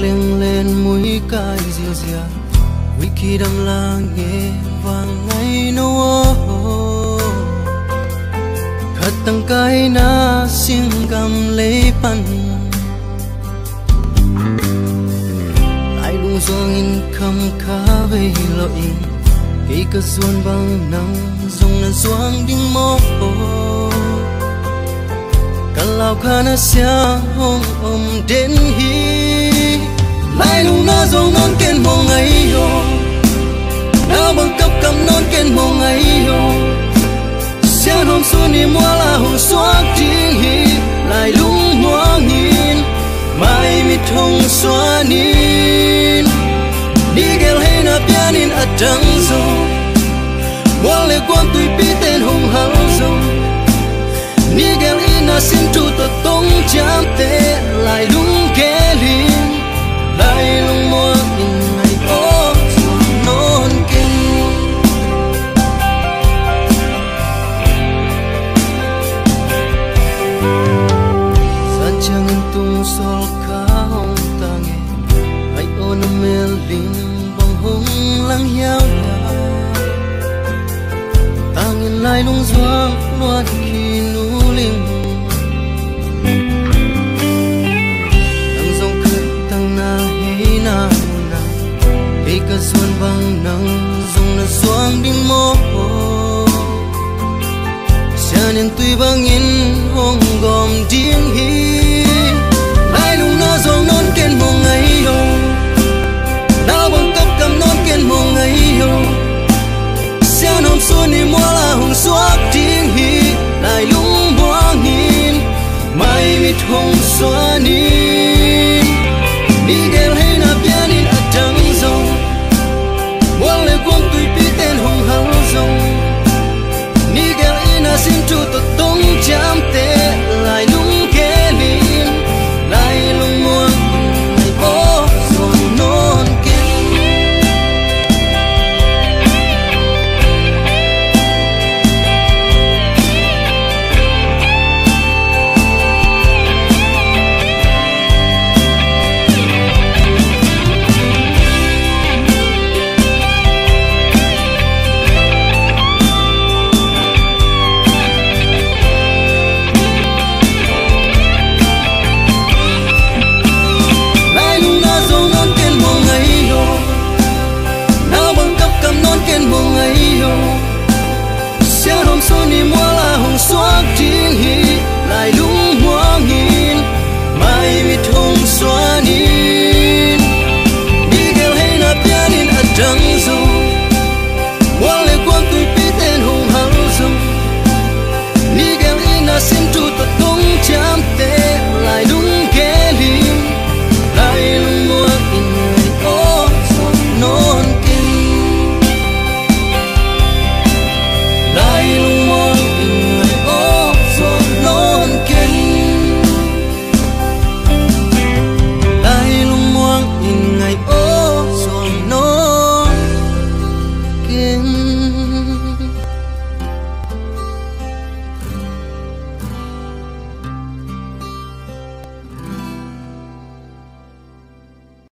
lên lên mũi cay dịu dàng vì khi đâm la nghe vàng ngày nô khát tăng cái na xin cầm lấy pan lại luôn doang in khăm khá về lội khi cơ xuân bằng nắng dùng nền xoang đinh mô cả lao khana xia hông đến hi lại lung na dòng non ken mong ngày yo na bằng cấp cầm non ken mong ngày yo xia hôm xuân đi mua là hồng xóa tiếng hi lại lung hoa nghìn mai mi thông xóa nín đi gel hay na pianin ở trăng sông mua lệ quan tùy pi tên hồng hậu sông Nigel ina xin tu ta tông chạm tê lại lung ghé liền lại lung mua in ngày có xuân non kinh san chẳng in tung sol khá hồng ta nghe ai ôn mê linh bằng hồng lăng hiao ta nhìn lại lung doang loan khi nụ linh đang dòng khơi tăng na hay na na vì cả xuân vàng nắng dùng là xoang đi mô xa nên tuy vang in hông gom tiếng hi